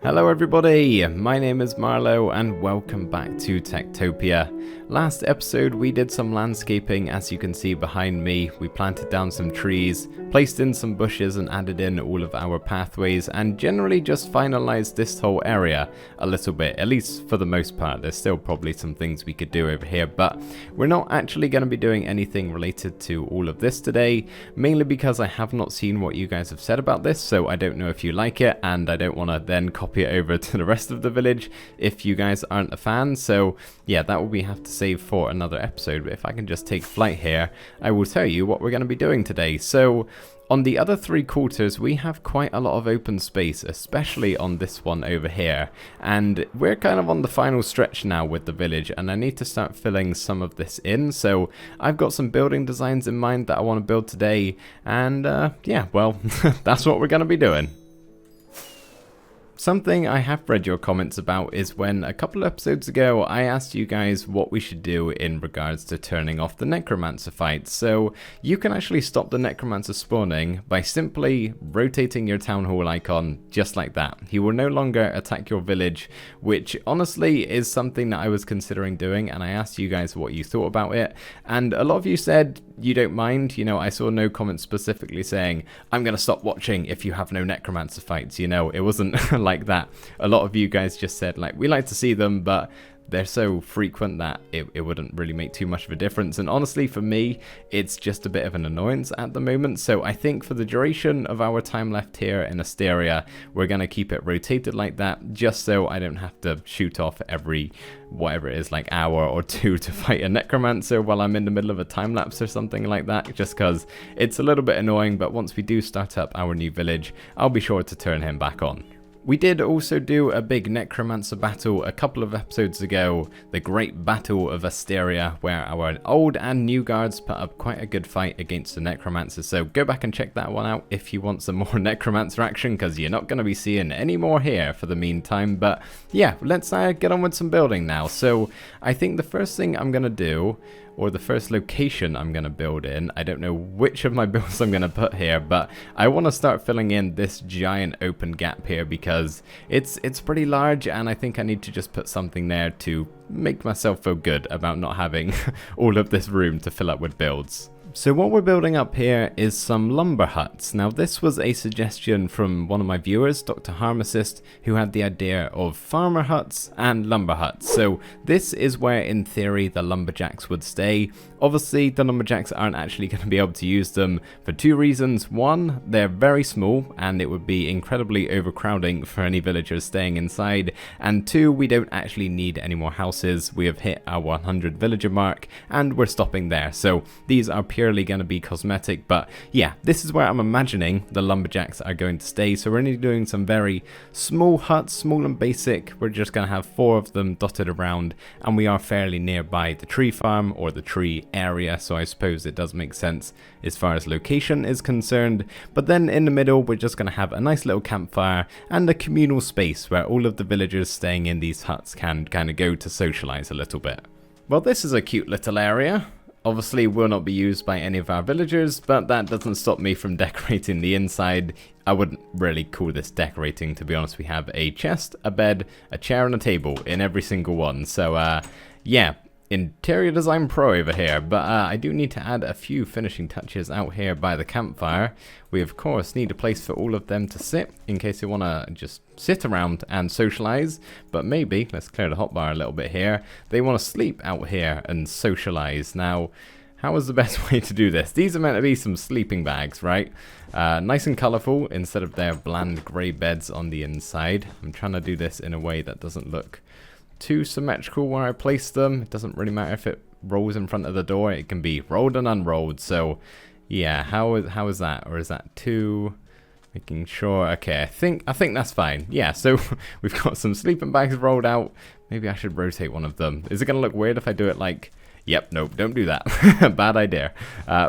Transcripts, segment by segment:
Hello everybody, my name is Marlo and welcome back to TekTopia. Last episode we did some landscaping, as you can see behind me. We planted down some trees, placed in some bushes and added in all of our pathways and generally just finalized this whole area a little bit, at least for the most part. There's still probably some things we could do over here, but we're not actually going to be doing anything related to all of this today, mainly because I have not seen what you guys have said about this, so I don't know if you like it and I don't want to then copy it over to the rest of the village if you guys aren't a fan. So yeah, that will we have to save for another episode. But if I can just take flight here, I will tell you what we're going to be doing today. So on the other three quarters, we have quite a lot of open space, especially on this one over here. And we're kind of on the final stretch now with the village, and I need to start filling some of this in. So I've got some building designs in mind that I want to build today. And yeah, well, that's what we're going to be doing. Something I have read your comments about is when a couple of episodes ago I asked you guys what we should do in regards to turning off the necromancer fights. So you can actually stop the necromancer spawning by simply rotating your town hall icon just like that. He will no longer attack your village, which honestly is something that I was considering doing, and I asked you guys what you thought about it, and a lot of you said you don't mind. You know, I saw no comments specifically saying I'm gonna stop watching if you have no necromancer fights. You know, it wasn't like that. A lot of you guys just said like, we like to see them, but they're so frequent that it wouldn't really make too much of a difference. And honestly, for me, it's just a bit of an annoyance at the moment. So I think for the duration of our time left here in Esteria, we're going to keep it rotated like that, just so I don't have to shoot off every, whatever it is, like hour or two to fight a necromancer while I'm in the middle of a time lapse or something like that, just because it's a little bit annoying. But once we do start up our new village, I'll be sure to turn him back on. We did also do a big necromancer battle a couple of episodes ago, the Great Battle of Esteria, where our old and new guards put up quite a good fight against the necromancers. So go back and check that one out if you want some more necromancer action, because you're not going to be seeing any more here for the meantime. But yeah, let's get on with some building now. So I think the first thing I'm going to do, or the first location I'm going to build in, I don't know which of my builds I'm going to put here, but I want to start filling in this giant open gap here because it's pretty large, and I think I need to just put something there to make myself feel good about not having all of this room to fill up with builds. So what we're building up here is some lumber huts. Now this was a suggestion from one of my viewers, Dr. Harmacist, who had the idea of farmer huts and lumber huts. So this is where in theory the lumberjacks would stay. Obviously the lumberjacks aren't actually going to be able to use them for two reasons. One, they're very small and it would be incredibly overcrowding for any villagers staying inside. And two, we don't actually need any more houses. We have hit our 100 villager mark and we're stopping there. So these are purely going to be cosmetic, but yeah, this is where I'm imagining the lumberjacks are going to stay. So we're only doing some very small huts, small and basic. We're just going to have 4 of them dotted around, and we are fairly nearby the tree farm or the tree area, so I suppose it does make sense as far as location is concerned. But then in the middle, we're just going to have a nice little campfire and a communal space where all of the villagers staying in these huts can kind of go to socialize a little bit. Well, this is a cute little area. Obviously will not be used by any of our villagers, but that doesn't stop me from decorating the inside. I wouldn't really call this decorating, to be honest. We have a chest, a bed, a chair and a table in every single one. So yeah, interior design pro over here. But I do need to add a few finishing touches out here by the campfire. We of course need a place for all of them to sit in case they want to just sit around and socialize, but maybe, let's clear the hotbar a little bit here, they want to sleep out here and socialize. Now, how is the best way to do this? These are meant to be some sleeping bags, right? Nice and colorful instead of their bland gray beds on the inside. I'm trying to do this in a way that doesn't look too symmetrical where I place them. It doesn't really matter if it rolls in front of the door, it can be rolled and unrolled. So yeah, how is that? Or is that too... Making sure, okay, I think that's fine. Yeah, so we've got some sleeping bags rolled out. Maybe I should rotate one of them. Is it going to look weird if I do it like... Yep, nope, don't do that. Bad idea.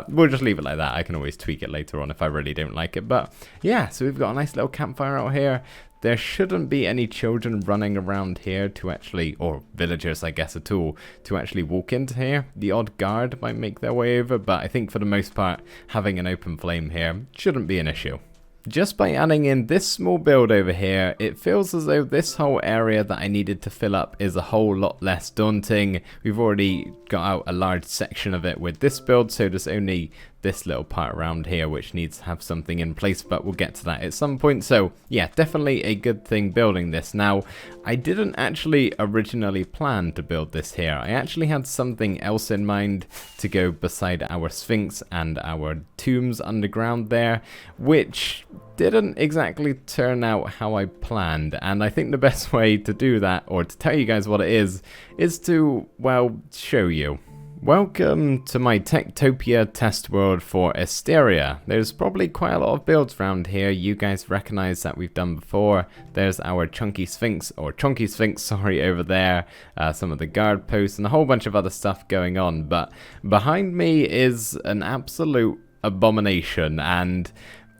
We'll just leave it like that. I can always tweak it later on if I really don't like it. But yeah, so we've got a nice little campfire out here. There shouldn't be any children running around here to actually, or villagers I guess at all, to actually walk into here. The odd guard might make their way over, but I think for the most part, having an open flame here shouldn't be an issue. just by adding in this small build over here, it feels as though this whole area that I needed to fill up is a whole lot less daunting. We've already got out a large section of it with this build, so there's only this little part around here which needs to have something in place, but we'll get to that at some point. So yeah, definitely a good thing building this. Now, I didn't actually originally plan to build this here. I actually had something else in mind to go beside our Sphinx and our tombs underground there, which didn't exactly turn out how I planned, and I think the best way to do that, or to tell you guys what it is to, well, show you. Welcome to my TekTopia test world for Esteria. There's probably quite a lot of builds around here you guys recognize that we've done before. There's our chunky Sphinx, or chunky Sphinx, sorry, over there. Some of the guard posts and a whole bunch of other stuff going on. But behind me is an absolute abomination, and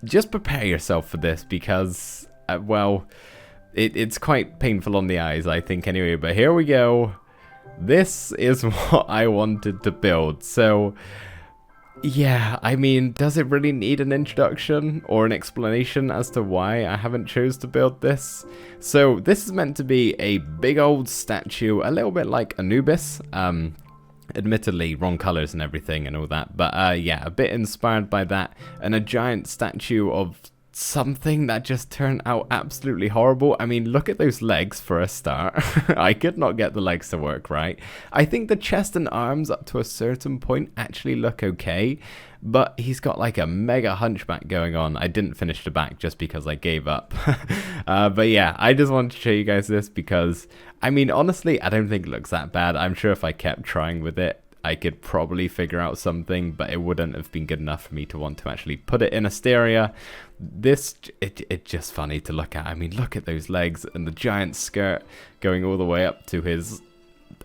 just prepare yourself for this because, well, it's quite painful on the eyes, I think, anyway. But here we go. This is what I wanted to build. So yeah, I mean, does it really need an introduction or an explanation as to why I haven't chose to build this? So this is meant to be a big old statue, a little bit like Anubis. Admittedly, wrong colors and everything and all that, but yeah, a bit inspired by that, and a giant statue of something that just turned out absolutely horrible. I mean, look at those legs for a start. I could not get the legs to work right. I think the chest and arms up to a certain point actually look okay, but he's got like a mega hunchback going on. I didn't finish the back just because I gave up. But yeah, I just wanted to show you guys this because, I mean, honestly, I don't think it looks that bad. I'm sure if I kept trying with it, I could probably figure out something, but it wouldn't have been good enough for me to want to actually put it in Esteria. It's just funny to look at. I mean, look at those legs and the giant skirt going all the way up to his,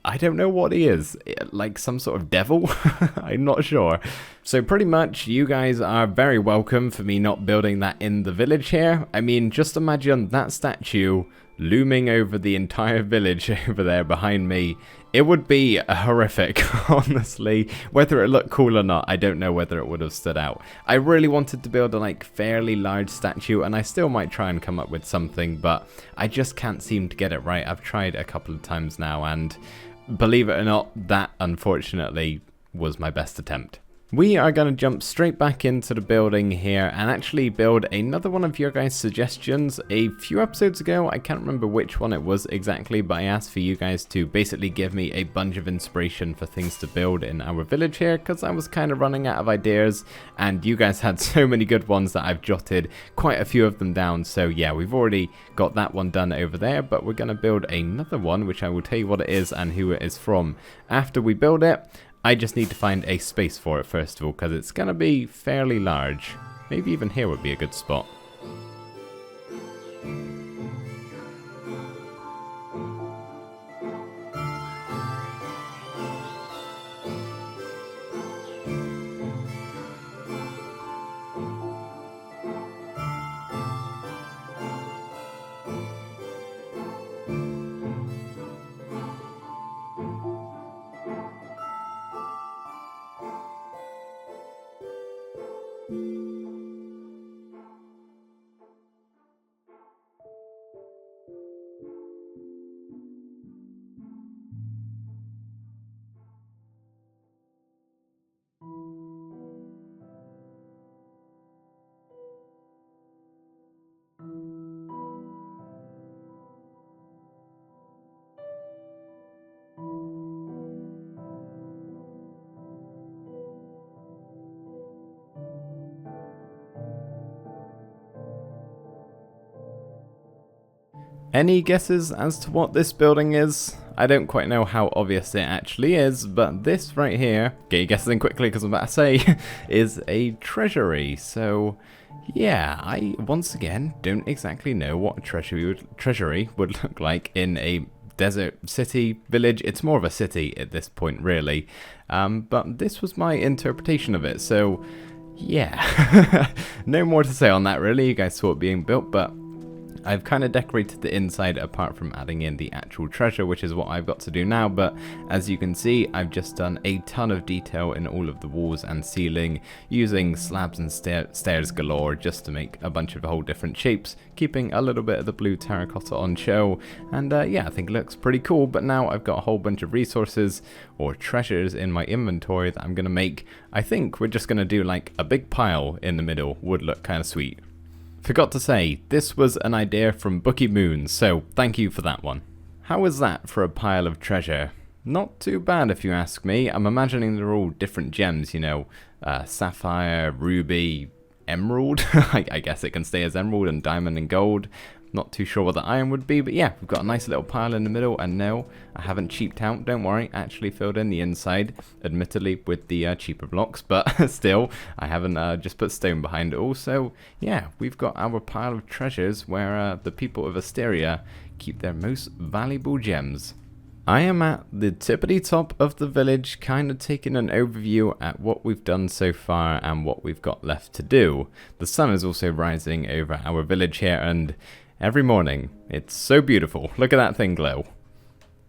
I don't know what he is, like some sort of devil? I'm not sure. So pretty much you guys are very welcome for me not building that in the village here. I mean, just imagine that statue looming over the entire village over there behind me. It would be horrific, honestly. Whether it looked cool or not, I don't know whether it would have stood out. I really wanted to build a like fairly large statue, and I still might try and come up with something, but I just can't seem to get it right. I've tried a couple of times now, and believe it or not, that unfortunately was my best attempt. We are going to jump straight back into the building here and actually build another one of your guys' suggestions. A few episodes ago, I can't remember which one it was exactly, but I asked for you guys to basically give me a bunch of inspiration for things to build in our village here, because I was kind of running out of ideas, and you guys had so many good ones that I've jotted quite a few of them down. So yeah, we've already got that one done over there, but we're going to build another one, which I will tell you what it is and who it is from after we build it. I just need to find a space for it first of all, because it's going to be fairly large. Maybe even here would be a good spot. Any guesses as to what this building is? I don't quite know how obvious it actually is, but this right here, get your guesses in quickly because I'm about to say, is a treasury. So yeah, I once again don't exactly know what a treasury would look like in a desert city village. It's more of a city at this point, really. But this was my interpretation of it. So yeah, no more to say on that really. You guys saw it being built, but I've kind of decorated the inside apart from adding in the actual treasure, which is what I've got to do now, but as you can see, I've just done a ton of detail in all of the walls and ceiling using slabs and stairs galore just to make a bunch of whole different shapes, keeping a little bit of the blue terracotta on show, and yeah, I think it looks pretty cool. But now I've got a whole bunch of resources or treasures in my inventory that I'm going to make. I think we're just going to do like a big pile in the middle, would look kind of sweet. Forgot to say, this was an idea from Bookie Moon, so thank you for that one. How was that for a pile of treasure? Not too bad if you ask me. I'm imagining they're all different gems, you know, sapphire, ruby, emerald. I guess it can stay as emerald, and diamond and gold. Not too sure what the iron would be, but yeah, we've got a nice little pile in the middle, and no, I haven't cheaped out, don't worry, I actually filled in the inside, admittedly with the cheaper blocks, but still, I haven't just put stone behind it all. So yeah, we've got our pile of treasures where the people of Esteria keep their most valuable gems. I am at the tippity top of the village, kind of taking an overview at what we've done so far and what we've got left to do. The sun is also rising over our village here, and every morning, it's so beautiful. Look at that thing glow.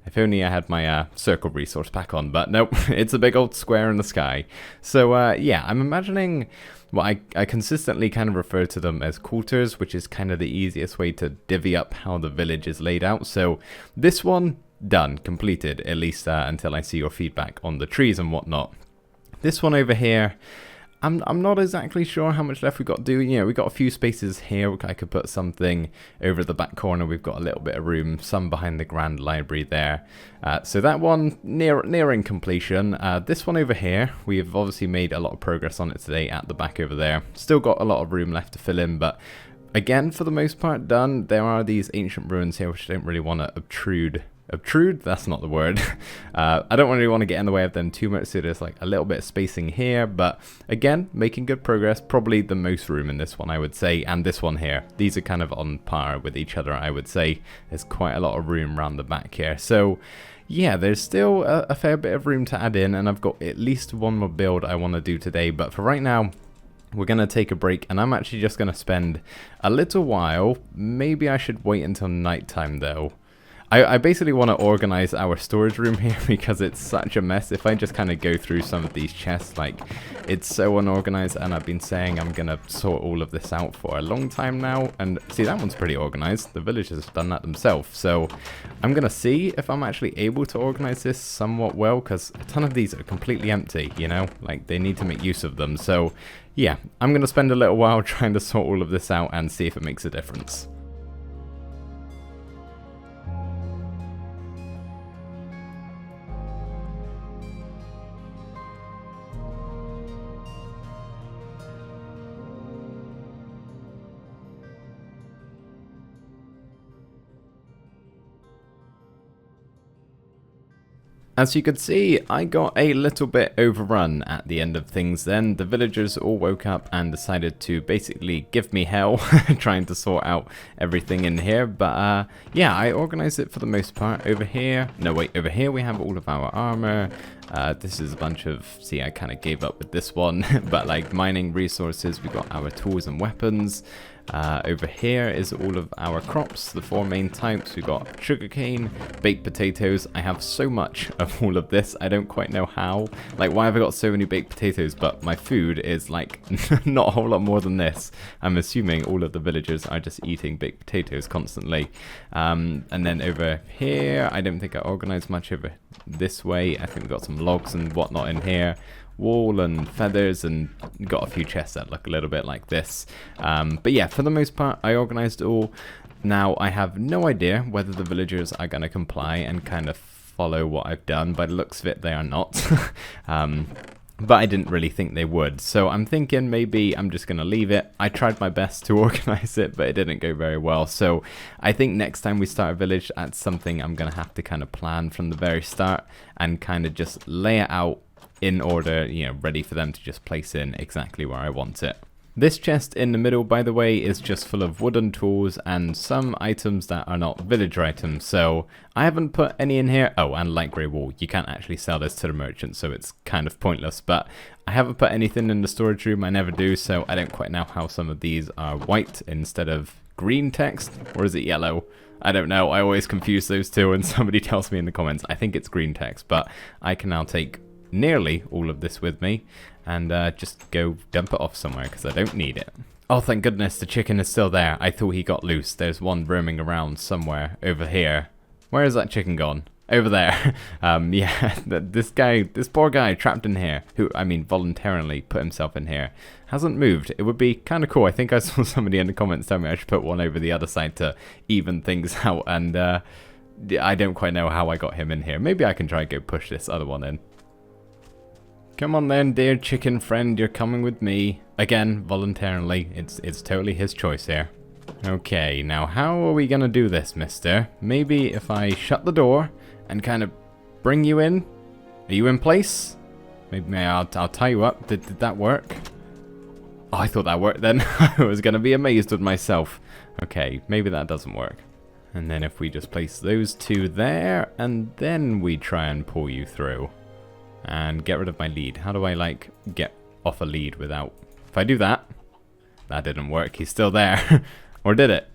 If only I had my circle resource pack on, but nope, it's a big old square in the sky. So yeah, I'm imagining, well, I consistently kind of refer to them as quarters, which is kind of the easiest way to divvy up how the village is laid out. So this one, done, completed, at least until I see your feedback on the trees and whatnot. This one over here, I'm not exactly sure how much left we've got to do. You know, we've got a few spaces here. I could put something over at the back corner. We've got a little bit of room, some behind the grand library there. So that one, nearing completion. This one over here, we've obviously made a lot of progress on it today at the back over there. Still got a lot of room left to fill in, but again, for the most part, done. There are these ancient ruins here, which I don't really want to obtrude, that's not the word. I don't really want to get in the way of them too much, so there's like a little bit of spacing here, but again, making good progress. Probably the most room in this one, I would say, and this one here. These are kind of on par with each other, I would say. There's quite a lot of room around the back here, so yeah, there's still a fair bit of room to add in, and I've got at least one more build I want to do today, but for right now, we're going to take a break, and I'm actually just going to spend a little while. Maybe I should wait until nighttime though. I basically want to organize our storage room here because it's such a mess. If I just kind of go through some of these chests, like, it's so unorganized, and I've been saying I'm going to sort all of this out for a long time now. And see, that one's pretty organized. The villagers have done that themselves. So I'm going to see if I'm actually able to organize this somewhat well, because a ton of these are completely empty, you know, like they need to make use of them. So yeah, I'm going to spend a little while trying to sort all of this out and see if it makes a difference. As you could see, I got a little bit overrun at the end of things then. The villagers all woke up and decided to basically give me hell trying to sort out everything in here. But yeah, I organized it for the most part. Over here, no wait, over here we have all of our armor. This is a bunch of, see, I kind of gave up with this one, but like mining resources, we got our tools and weapons. Over here is all of our crops, the four main types. We've got sugarcane, baked potatoes. I have so much of all of this, I don't quite know how. Like, why have I got so many baked potatoes? But my food is like not a whole lot more than this. I'm assuming all of the villagers are just eating baked potatoes constantly. And then over here, I don't think I organized much over this way. I think we've got some logs and whatnot in here. Wool and feathers, and got a few chests that look a little bit like this. But yeah, for the most part, I organized it all. Now, I have no idea whether the villagers are going to comply and kind of follow what I've done. By the looks of it, they are not. But I didn't really think they would. So I'm thinking maybe I'm just going to leave it. I tried my best to organize it, but it didn't go very well. So I think next time we start a village, that's something I'm going to have to kind of plan from the very start and kind of just lay it out in order, you know, ready for them to just place in exactly where I want it. This chest in the middle, by the way, is just full of wooden tools and some items that are not villager items, so I haven't put any in here. Oh, and light grey wool. You can't actually sell this to the merchant, so it's kind of pointless, but I haven't put anything in the storage room. I never do, so I don't quite know how some of these are white instead of green text, or is it yellow? I don't know. I always confuse those two, and somebody tells me in the comments. I think it's green text, but I can now take nearly all of this with me and just go dump it off somewhere because I don't need it. Oh, thank goodness the chicken is still there. I thought he got loose. There's one roaming around somewhere over here. Where is that chicken gone? Over there. Yeah, this poor guy trapped in here, who, I mean, voluntarily put himself in here, hasn't moved. It would be kind of cool. I think I saw somebody in the comments tell me I should put one over the other side to even things out, and I don't quite know how I got him in here. Maybe I can try and go push this other one in. Come on then, dear chicken friend, you're coming with me. Again, voluntarily. It's totally his choice here. Okay, now how are we gonna do this, mister? Maybe if I shut the door and kind of bring you in? Are you in place? Maybe I'll tie you up. Did that work? Oh, I thought that worked then. I was gonna be amazed with myself. Okay, maybe that doesn't work. And then if we just place those two there, and then we try and pull you through. And get rid of my lead. How do I, like, get off a lead without... If I do that... That didn't work. He's still there. Or did it?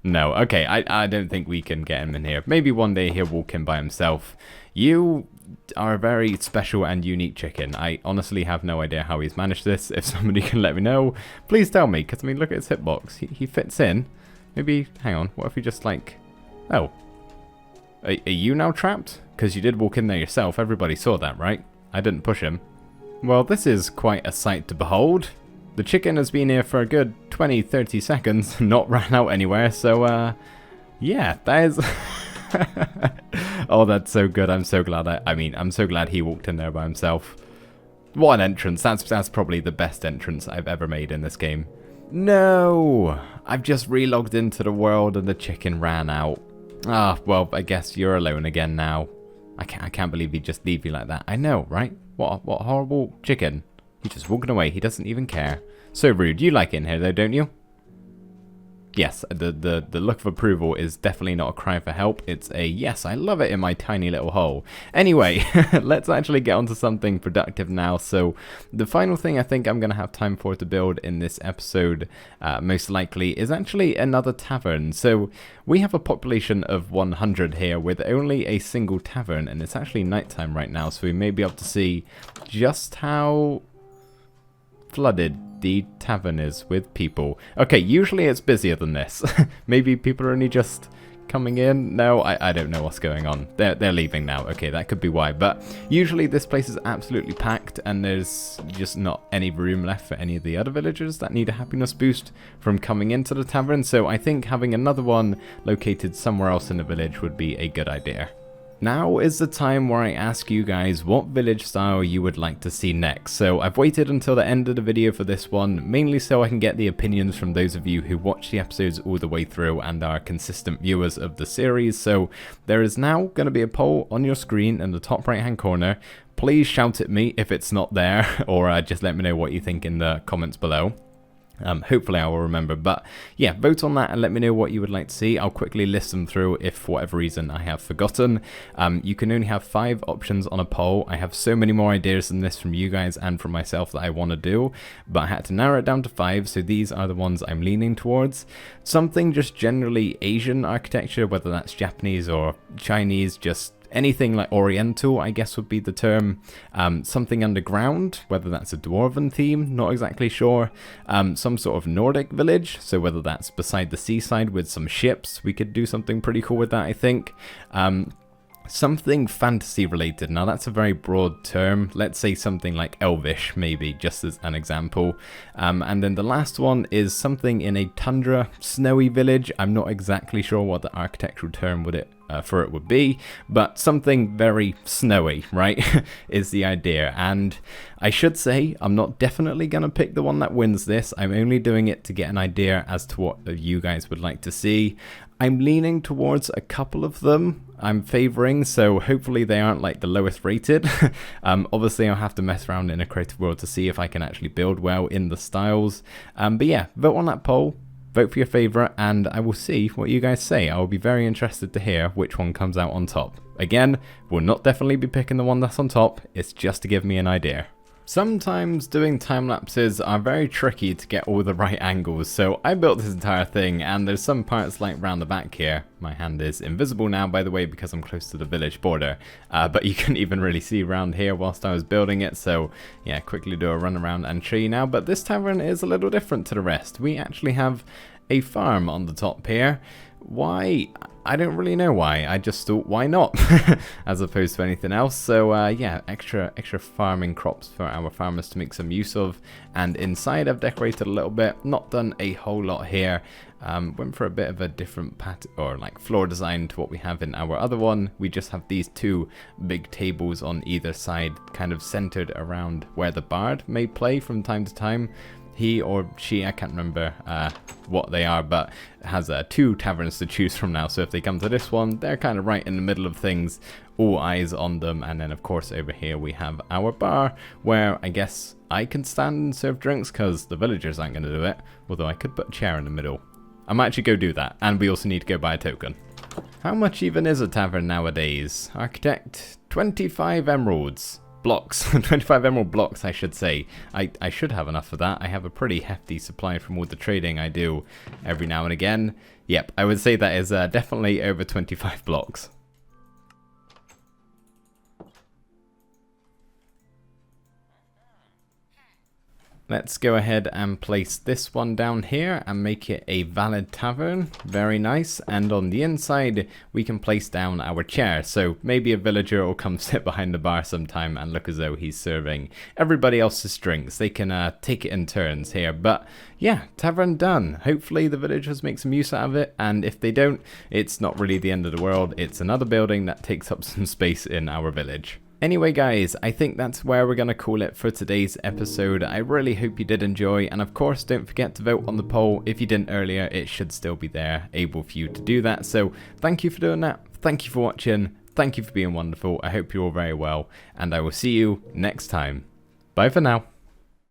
No. Okay, I don't think we can get him in here. Maybe one day he'll walk in by himself. You are a very special and unique chicken. I honestly have no idea how he's managed this. If somebody can let me know, please tell me. Because, I mean, look at his hitbox. He fits in. Maybe... Hang on. What if we just, like... Oh. Are you now trapped? Because you did walk in there yourself. Everybody saw that, right? I didn't push him. Well, this is quite a sight to behold. The chicken has been here for a good 20-30 seconds, not ran out anywhere, so, yeah, that is... Oh, that's so good. I'm so glad I'm so glad he walked in there by himself. What an entrance. That's probably the best entrance I've ever made in this game. No! I've just relogged into the world and the chicken ran out. Ah, well, I guess you're alone again now. I can't believe he'd just leave you like that. I know, right? What a horrible chicken. He's just walking away. He doesn't even care. So rude. You like it in here, though, don't you? Yes, the look of approval is definitely not a cry for help. It's a, yes, I love it in my tiny little hole. Anyway, let's actually get onto something productive now. So the final thing I think I'm going to have time for to build in this episode, most likely, is actually another tavern. So we have a population of 100 here with only a single tavern, and it's actually nighttime right now, so we may be able to see just how flooded the tavern is with people. Okay, usually it's busier than this. Maybe people are only just coming in. No, I don't know what's going on. They're leaving now. Okay, that could be why. But usually this place is absolutely packed and there's just not any room left for any of the other villagers that need a happiness boost from coming into the tavern. So I think having another one located somewhere else in the village would be a good idea. Now is the time where I ask you guys what village style you would like to see next. So I've waited until the end of the video for this one, mainly so I can get the opinions from those of you who watch the episodes all the way through and are consistent viewers of the series. So there is now going to be a poll on your screen in the top right hand corner. Please shout at me if it's not there, or just let me know what you think in the comments below. Hopefully I will remember, but yeah, vote on that and let me know what you would like to see. I'll quickly list them through if for whatever reason I have forgotten. You can only have 5 options on a poll. I have so many more ideas than this from you guys and from myself that I want to do, but I had to narrow it down to 5, so these are the ones I'm leaning towards. Something just generally Asian architecture, whether that's Japanese or Chinese, just anything like Oriental, I guess would be the term. Something underground, whether that's a dwarven theme, not exactly sure. Some sort of Nordic village, so whether that's beside the seaside with some ships, we could do something pretty cool with that, I think. Something fantasy related. Now that's a very broad term. Let's say something like Elvish, maybe, just as an example. And then the last one is something in a tundra, snowy village. I'm not exactly sure what the architectural term for it would be, but something very snowy, right, is the idea. And I should say, I'm not definitely going to pick the one that wins this. I'm only doing it to get an idea as to what you guys would like to see. I'm leaning towards a couple of them I'm favoring, so hopefully they aren't like the lowest rated. Obviously I'll have to mess around in a creative world to see if I can actually build well in the styles. But yeah, vote on that poll, vote for your favorite, and I will see what you guys say. I will be very interested to hear which one comes out on top. Again, we'll not definitely be picking the one that's on top, it's just to give me an idea. Sometimes doing time lapses are very tricky to get all the right angles, so I built this entire thing, and there's some parts like round the back here. My hand is invisible now, by the way, because I'm close to the village border, but you couldn't even really see around here whilst I was building it, so yeah, quickly do a run around and show you now. But this tavern is a little different to the rest. We actually have a farm on the top here. Why? I don't really know why. I just thought, why not? As opposed to anything else. So yeah, extra farming crops for our farmers to make some use of. And inside I've decorated a little bit. Not done a whole lot here. Went for a bit of a different pattern or like floor design to what we have in our other one. We just have these two big tables on either side, kind of centered around where the bard may play from time to time. He or she, I can't remember what they are, but has two taverns to choose from now. So if they come to this one, they're kind of right in the middle of things, all eyes on them. And then of course over here we have our bar, where I guess I can stand and serve drinks because the villagers aren't going to do it. Although I could put a chair in the middle. I might actually go do that. And we also need to go buy a token. How much even is a tavern nowadays? Architect, 25 emeralds. Blocks, 25 emerald blocks I should say. I should have enough of that. I have a pretty hefty supply from all the trading I do every now and again. Yep, I would say that is definitely over 25 blocks. Let's go ahead and place this one down here and make it a valid tavern. Very nice. And on the inside, we can place down our chair. So maybe a villager will come sit behind the bar sometime and look as though he's serving everybody else's drinks. They can take it in turns here. But yeah, tavern done. Hopefully the villagers make some use out of it. And if they don't, it's not really the end of the world. It's another building that takes up some space in our village. Anyway guys, I think that's where we're going to call it for today's episode. I really hope you did enjoy, and of course don't forget to vote on the poll. If you didn't earlier, it should still be there, able for you to do that. So thank you for doing that, thank you for watching, thank you for being wonderful, I hope you're all very well, and I will see you next time. Bye for now.